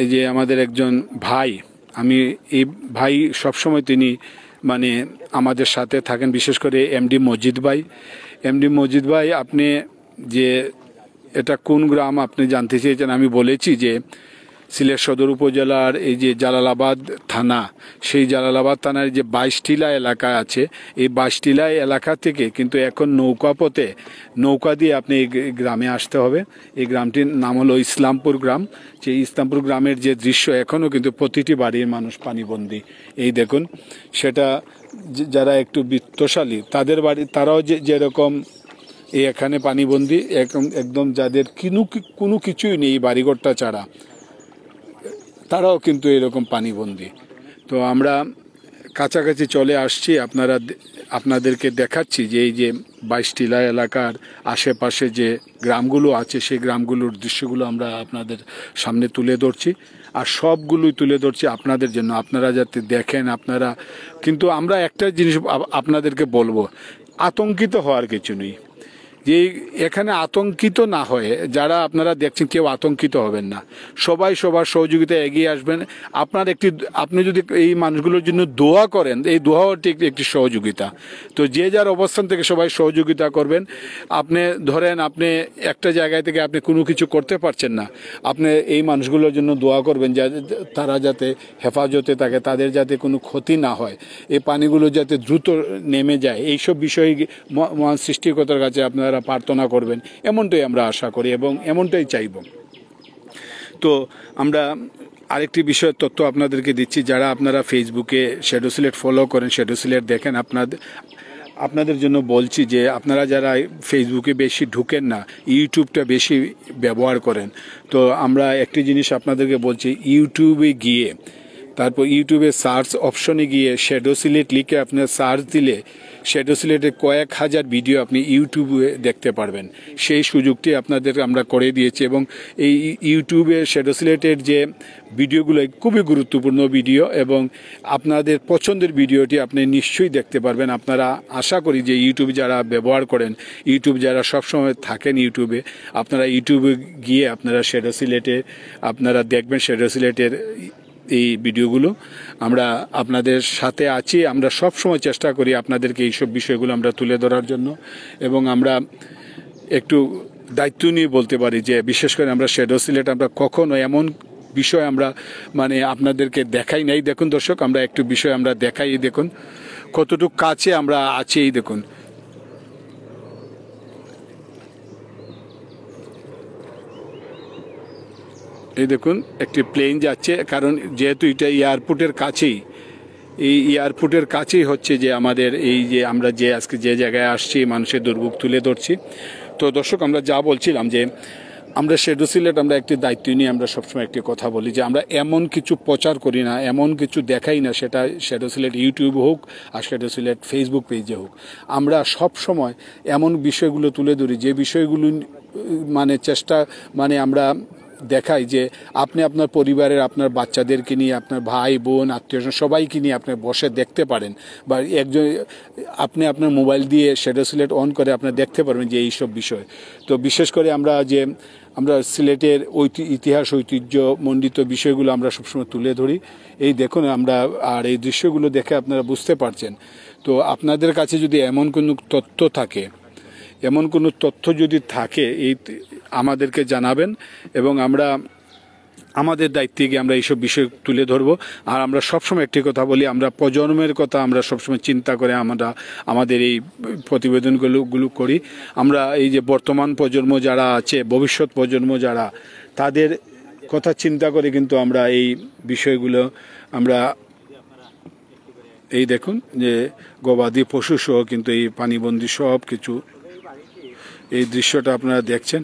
এই যে আমাদের একজন ভাই, আমি এই ভাই সবসময় তিনি মানে আমাদের সাথে থাকেন, বিশেষ করে এমডি মজিদ ভাই আপনি যে এটা কোন গ্রাম আপনি জানতে চেয়েছেন, আমি বলেছি যে সিলেট সদর উপজেলার এই যে জালালাবাদ থানা, সেই জালালাবাদ থানার যে 22 টিলা এলাকা আছে, এই 22 টিলা এলাকা থেকে কিন্তু এখন নৌকা দিয়ে আপনি এই গ্রামে আসতে হবে। এই গ্রামটির নাম হলো ইসলামপুর গ্রাম। যে ইসলামপুর গ্রামের যে দৃশ্য এখনও কিন্তু প্রতিটি বাড়ির মানুষ পানিবন্দী। এই দেখুন, সেটা যারা একটু বিত্তশালী তাদের বাড়ি তারাও যেরকম এখানে পানিবন্দী, একদম যাদের কোনো কিছুই নেই বাড়িঘরটা ছাড়া, তারাও কিন্তু এরকম পানিবন্দী। তো আমরা কাছাকাছি চলে আসছি, আপনাদেরকে দেখাচ্ছি যে এই যে 22 টিলা এলাকার আশেপাশে যে গ্রামগুলো আছে সেই গ্রামগুলোর দৃশ্যগুলো আমরা আপনাদের সামনে তুলে ধরছি। আর সবগুলোই তুলে ধরছি আপনাদের জন্য, আপনারা যাতে দেখেন। আপনারা কিন্তু আমরা একটা জিনিস আপনাদেরকে বলবো, আতঙ্কিত হওয়ার কিছু নেই। যে এখানে আতঙ্কিত না হয়ে যারা আপনারা দেখছেন কেউ আতঙ্কিত হবেন না, সবাই সবার সহযোগিতা এগিয়ে আসবেন। আপনি যদি এই মানুষগুলোর জন্য দোয়া করেন, এই দোয়াও ঠিক একটি সহযোগিতা। তো যে যার অবস্থান থেকে সবাই সহযোগিতা করবেন। আপনি ধরেন আপনি একটা জায়গায় থেকে আপনি কোনো কিছু করতে পারছেন না, আপনি এই মানুষগুলোর জন্য দোয়া করবেন তারা যাতে হেফাজতে থাকে, তাদের যাতে কোনো ক্ষতি না হয়, এই পানিগুলো যাতে দ্রুত নেমে যায়, এইসব বিষয়ে মহান সৃষ্টিকর্তার কাছে আপনারা প্রার্থনা করবেন। এমনটাই আমরা আশা করি এবং এমনটাই চাইব। তো আমরা আরেকটি বিষয়ের তথ্য আপনাদেরকে দিচ্ছি, যারা আপনারা ফেসবুকে শ্যাডো সিলেট ফলো করেন, শ্যাডো সিলেট দেখেন, আপনাদের জন্য বলছি যে আপনারা যারা ফেসবুকে বেশি ঢুকেন না, ইউটিউবটা বেশি ব্যবহার করেন, তো আমরা একটি জিনিস আপনাদেরকে বলছি, ইউটিউবে গিয়ে তারপর ইউটিউবে সার্চ অপশনে গিয়ে শ্যাডো সিলেট লিখে আপনার সার্চ দিলে শ্যাডো সিলেটের কয়েক হাজার ভিডিও আপনি ইউটিউবে দেখতে পারবেন। সেই সুযোগটি আপনাদের আমরা করে দিয়েছি এবং এই ইউটিউবে শ্যাডো সিলেটের যে ভিডিওগুলো খুবই গুরুত্বপূর্ণ ভিডিও এবং আপনাদের পছন্দের ভিডিওটি আপনি নিশ্চয়ই দেখতে পারবেন। আপনারা আশা করি যে ইউটিউব যারা ব্যবহার করেন, ইউটিউব যারা সবসময় থাকেন ইউটিউবে, আপনারা ইউটিউবে গিয়ে আপনারা শ্যাডো সিলেটে আপনারা দেখবেন শ্যাডো সিলেটের এই ভিডিওগুলো। আমরা আপনাদের সাথে আছি, আমরা সব সময় চেষ্টা করি আপনাদেরকে এইসব বিষয়গুলো আমরা তুলে ধরার জন্য এবং আমরা একটু দায়িত্ব নিয়ে বলতে পারি যে বিশেষ করে আমরা শ্যাডো সিলেট আমরা কখনো এমন বিষয় আমরা মানে আপনাদেরকে দেখাই নাই। দেখুন দর্শক, আমরা একটু বিষয় আমরা দেখাই, দেখুন কতটুকু কাছে আমরা আছি। এই দেখুন এই দেখুন একটি প্লেন যাচ্ছে, কারণ যেহেতু এটা এয়ারপোর্টের কাছেই, এই এয়ারপোর্টের কাছেই হচ্ছে যে আমাদের এই যে আমরা যে আজকে যে জায়গায় আসছি মানুষের দুর্ভোগ তুলে ধরছি। তো দর্শক, আমরা যা বলছিলাম যে আমরা শ্যাডো সিলেট আমরা একটি দায়িত্ব নিয়ে আমরা সবসময় একটি কথা বলি যে আমরা এমন কিছু প্রচার করি না, এমন কিছু দেখাই না, সেটা শ্যাডো সিলেট ইউটিউব হোক আর শ্যাডো সিলেট ফেসবুক পেজে হোক, আমরা সব সময় এমন বিষয়গুলো তুলে ধরি যে বিষয়গুলো মানে চেষ্টা মানে আমরা দেখাই যে আপনি আপনার পরিবারের আপনার বাচ্চাদেরকে নিয়ে, আপনার ভাই বোন আত্মীয়স্বজন সবাইকে নিয়ে আপনি বসে দেখতে পারেন বা একজন আপনি আপনার মোবাইল দিয়ে শ্যাডো সিলেট অন করে আপনি দেখতে পারবেন যে এইসব বিষয়। তো বিশেষ করে আমরা সিলেটের ইতিহাস ঐতিহ্য মণ্ডিত বিষয়গুলো আমরা সবসময় তুলে ধরি। এই দেখুন আমরা, আর এই দৃশ্যগুলো দেখে আপনারা বুঝতে পারছেন। তো আপনাদের কাছে যদি এমন কোনো তথ্য থাকে, এমন কোনো তথ্য যদি থাকে এই আমাদেরকে জানাবেন এবং আমরা আমাদের দায়িত্বে গিয়ে আমরা এইসব বিষয় তুলে ধরবো। আর আমরা সবসময় একটি কথা বলি, আমরা প্রজন্মের কথা আমরা সবসময় চিন্তা করে আমরা আমাদের এই প্রতিবেদনগুলো করি। আমরা এই যে বর্তমান প্রজন্ম যারা আছে, ভবিষ্যৎ প্রজন্ম যারা, তাদের কথা চিন্তা করে কিন্তু আমরা এই বিষয়গুলো আমরা এই দেখুন যে গবাদি পশু সহ কিন্তু এই পানিবন্দী সব কিছু এই দৃশ্যটা আপনারা দেখছেন।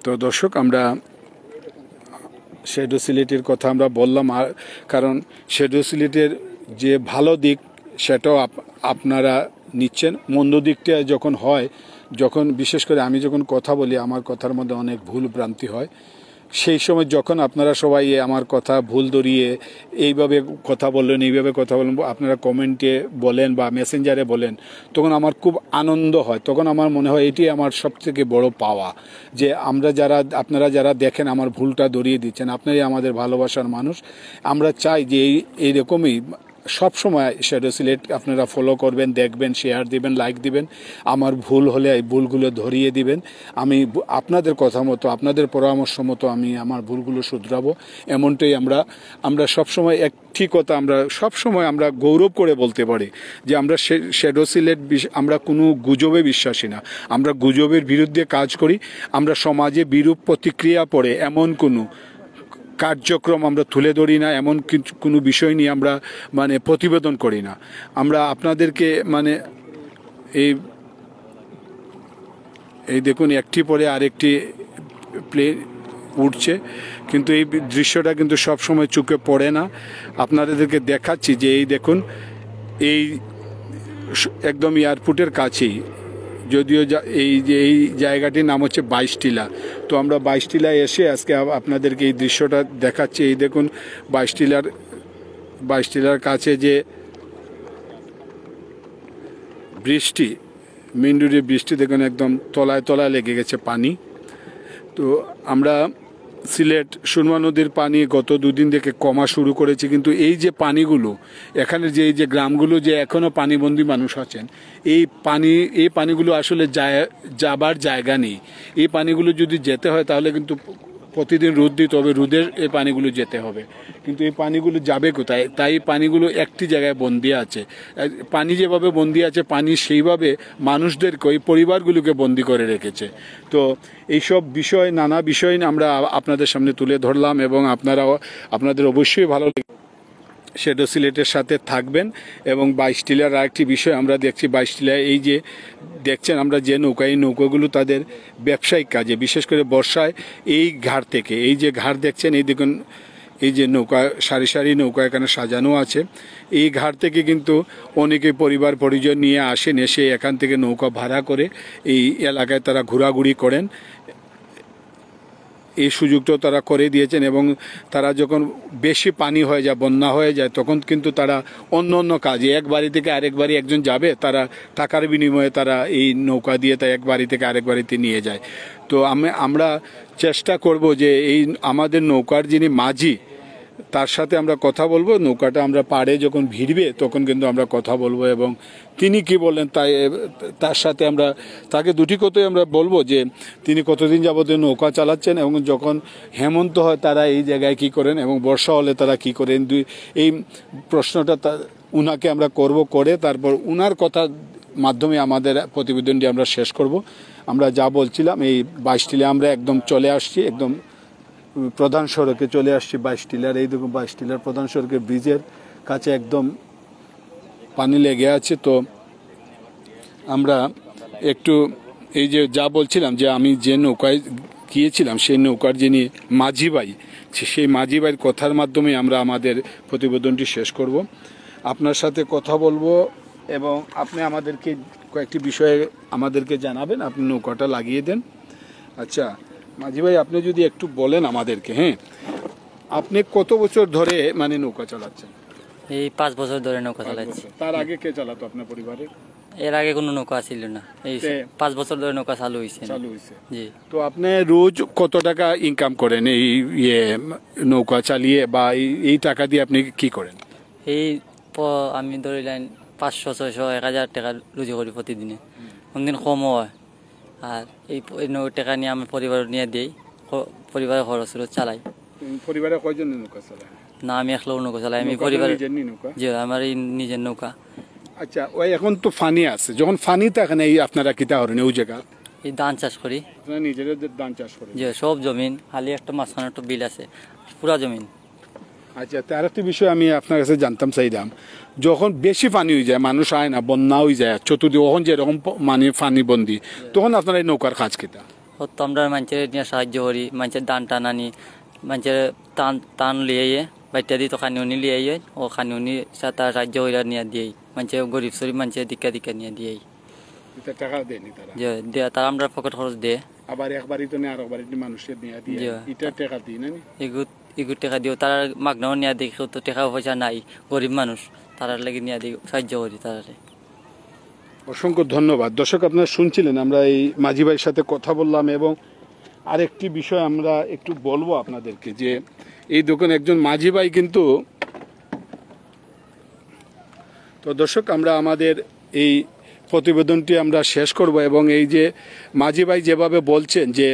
তো দর্শক, আমরা শ্যাডো সিলেটের কথা আমরা বললাম, আর কারণ শ্যাডো সিলেটের যে ভালো দিক সেটাও আপনারা নিচ্ছেন, মন্দ দিকটা যখন হয়, যখন বিশেষ করে আমি যখন কথা বলি আমার কথার মধ্যে অনেক ভুল ভ্রান্তি হয়, সেই সময় যখন আপনারা সবাই আমার কথা ভুল ধরিয়ে এইভাবে কথা বললেন, এইভাবে কথা বললেন, আপনারা কমেন্টে বলেন বা মেসেঞ্জারে বলেন, তখন আমার খুব আনন্দ হয়। তখন আমার মনে হয় এটি আমার সবথেকে বড় পাওয়া, যে আপনারা যারা দেখেন আমার ভুলটা ধরিয়ে দিচ্ছেন, আপনারাই আমাদের ভালোবাসার মানুষ। আমরা চাই যে এইরকমই সব সময় শ্যাডো সিলেট আপনারা ফলো করবেন, দেখবেন, শেয়ার দিবেন, লাইক দিবেন, আমার ভুল হলে এই ভুলগুলো ধরিয়ে দিবেন। আমি আপনাদের কথা মতো, আপনাদের পরামর্শ মতো আমি আমার ভুলগুলো শুধরাবো। এমনটাই আমরা সবসময় একটি কথা আমরা সবসময় আমরা গৌরব করে বলতে পারি যে আমরা শ্যাডো সিলেট আমরা কোনো গুজবে বিশ্বাসী না, আমরা গুজবের বিরুদ্ধে কাজ করি। আমরা সমাজে বিরূপ প্রতিক্রিয়া পড়ে এমন কোনো কার্যক্রম আমরা তুলে ধরি না, এমন কোনো বিষয় নিয়ে আমরা মানে প্রতিবেদন করি না। আমরা আপনাদেরকে মানে এই দেখুন একটি পরে আরেকটি প্লেন উঠছে, কিন্তু এই দৃশ্যটা কিন্তু সবসময় চোখে পড়ে না। আপনাদেরকে দেখাচ্ছি যে এই দেখুন এই একদম এয়ারপোর্টের কাছেই, যদিও এই জায়গাটির নাম হচ্ছে 22 টিলা। তো আমরা 22 টিলায় এসে আজকে আপনাদেরকে এই দৃশ্যটা দেখাচ্ছি। এই দেখুন 22 টিলার কাছে যে বৃষ্টি, মিন্ডুরি বৃষ্টি দেখুন একদম তলায় তলায় লেগে গেছে পানি। তো আমরা সিলেট সুরমা নদীর পানি গত দুদিন থেকে কমা শুরু করেছে, কিন্তু এই যে পানিগুলো এখানে যে এই যে গ্রামগুলো যে এখনও পানিবন্দী মানুষ আছেন, এই পানিগুলো আসলে যাবার জায়গা নেই। এই পানিগুলো যদি যেতে হয় তাহলে কিন্তু প্রতিদিন রোদ দিতে হবে, রোদের এই পানিগুলো যেতে হবে, কিন্তু এই পানিগুলো যাবে কোথায়? তাই পানিগুলো একটি জায়গায় বন্দি আছে। পানি যেভাবে বন্দি আছে, পানি সেইভাবে মানুষদেরকে, ওই পরিবারগুলোকে বন্দি করে রেখেছে। তো এইসব বিষয়, নানা বিষয় আমরা আপনাদের সামনে তুলে ধরলাম এবং আপনাদের অবশ্যই ভালো লাগে। শ্যাডো সিলেটের সাথে থাকবেন। এবং 22 টিলার আরেকটি বিষয় আমরা দেখছি, 22 টিলায় এই যে দেখছেন আমরা যে নৌকা, এই নৌকাগুলো তাদের ব্যবসায়িক কাজে, বিশেষ করে বর্ষায় এই ঘাট থেকে, এই যে ঘাট দেখছেন, এই দেখুন এই যে নৌকা সারি সারি নৌকা এখানে সাজানো আছে, এই ঘাট থেকে কিন্তু অনেকে পরিবার পরিজন নিয়ে আসেন, এসে এখান থেকে নৌকা ভাড়া করে এই এলাকায় তারা ঘোরাঘুরি করেন। এই সুযোগটাও তারা করে দিয়েছেন। এবং তারা যখন বেশি পানি হয়ে যায়, বন্যা হয়ে যায়, তখন কিন্তু তারা অন্য অন্য কাজে, এক বাড়ি থেকে আরেক বাড়ি একজন যাবে, তারা টাকার বিনিময়ে তারা এই নৌকা দিয়ে তা এক বাড়ি থেকে আরেক বাড়িতে নিয়ে যায়। তো আমরা চেষ্টা করব যে এই আমাদের নৌকার যিনি মাঝি, তার সাথে আমরা কথা বলবো। নৌকাটা আমরা পাড়ে যখন ভিড়বে তখন কিন্তু আমরা কথা বলবো, এবং তিনি কি বললেন তার সাথে আমরা তাকে দুটি কথাই আমরা বলবো যে তিনি কতদিন যাবত নৌকা চালাচ্ছেন, এবং যখন হেমন্ত হয় তারা এই জায়গায় কি করেন, এবং বর্ষা হলে তারা কি করেন। এই প্রশ্নটা উনাকে আমরা করে তারপর উনার কথার মাধ্যমে আমাদের প্রতিবেদনটি আমরা শেষ করব। আমরা যা বলছিলাম, এই 22 টিলা আমরা একদম চলে আসছি, একদম প্রধান সড়কে চলে আসছি। 22 টিলার, এই দেখুন 22 টিলার প্রধান সড়কের ব্রিজের কাছে একদম পানি লেগে আছে। তো আমরা একটু এই যে যা বলছিলাম যে আমি যে নৌকায় গিয়েছিলাম, সেই নৌকার যিনি মাঝি ভাই, সেই মাঝি ভাইয়ের কথার মাধ্যমে আমরা আমাদের প্রতিবেদনটি শেষ করব। আপনার সাথে কথা বলবো এবং আপনি আমাদেরকে কয়েকটি বিষয়ে আমাদেরকে জানাবেন। আপনি নৌকাটা লাগিয়ে দেন। আচ্ছা মাঝি ভাই, আপনি যদি একটু বলেন আমাদেরকে, হ্যাঁ, আপনি কত বছর ধরে মানে নৌকা চালাচ্ছেন? এই 5 বছর ধরে নৌকা চালাচ্ছি। তার আগে কে চালাতো আপনার পরিবারে? এর আগে কোনো নৌকা ছিল না, এই 5 বছর ধরে নৌকা চালু হয়েছে। জি। তো আপনি রোজ কত টাকা ইনকাম করেন এই নৌকা চালিয়ে, বা এই টাকা দিয়ে আপনি কি করেন? এই আমি ধরিলেন 500, 600, 1000 টাকা রুজি করি প্রতিদিনে, কোনদিন কম হয়। আর এই টাকা নিয়ে আমি পরিবার নিয়ে দিই, পরিবারের খরচ চালাই। পরিবারে কয়জন নৌকা চালায়? না, আমি একলা নৌকা চালাই। আমি পরিবার, জি, আমার এই নিজের নৌকা। আচ্ছা, ওই এখন তো ফানি আছে, যখন ফানি থাকে না, এই আপনারা কিতা করেন ওই জায়গা? এই ধান চাষ করি। আপনারা নিজেরা ধান চাষ করেন? জি, সব জমিন, খালি একটা মাঝখানে একটা বিল আছে, পুরা জমিন। আচ্ছা, তার একটা বিষয় আমি আপনার কাছে জানতাম চাইলাম, যখন বেশি পানি হয়ে যায়, মানুষ আয় না, বন্যা হয়ে যায় চতুর্দিকে, ওখান যেরকম মানে পানি বন্দি, তখন আপনারা এই নৌকার কাজ কিতা? তো আমরা মানুষের নিয়ে সাহায্য করি, মানুষের ধান টান আনি, মানুষের টান লিয়ে বাইটা দিই, তো খানিউনি লিয়ে ও খানিউনি তার সাহায্য করে নিয়ে দিই। মানুষের গরিব শরীর মানুষের দিকা নিয়ে দিই। টাকা দেয়নি তারা? যে তারা আমরা পকেট খরচ দিয়ে, আবার একবারই তো নেই, আর একবারই মানুষের নিয়ে দিয়ে এটা টাকা দিই না? এগুলো টাকা দিও, তারা মাগনাও নিয়ে দিই। তো টাকা পয়সা নাই, গরিব মানুষ, তারার লাগে নিয়ে দিই, সাহায্য করি তারারে। অসংখ্য ধন্যবাদ। দর্শক, আপনারা শুনছিলেন, আমরা এই মাঝি ভাইয়ের সাথে কথা বললাম। এবং আরেকটি বিষয় আমরা একটু বলবো আপনাদেরকে, যে এই দোকানে একজন মাঝি ভাই কিন্তু, তো দর্শক আমরা আমাদের এই প্রতিবেদনটি আমরা শেষ করব। এবং এই যে মাঝি ভাই যেভাবে বলছেন যে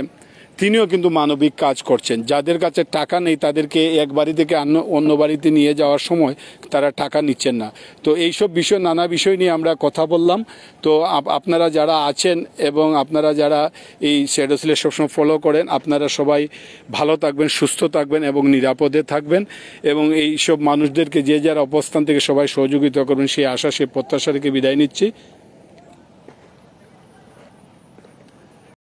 তিনিও কিন্তু মানবিক কাজ করছেন, যাদের কাছে টাকা নেই তাদেরকে এক বাড়ি থেকে অন্য বাড়িতে নিয়ে যাওয়ার সময় তারা টাকা নিচ্ছেন না। তো এইসব বিষয়, নানা বিষয় নিয়ে আমরা কথা বললাম। তো আপনারা যারা আছেন এবং আপনারা যারা এই শ্যাডো সিলেট সবসময় ফলো করেন, আপনারা সবাই ভালো থাকবেন, সুস্থ থাকবেন এবং নিরাপদে থাকবেন। এবং এই সব মানুষদেরকে যে যার অবস্থান থেকে সবাই সহযোগিতা করবেন, সেই আশা, সেই প্রত্যাশা রেখে বিদায় নিচ্ছি।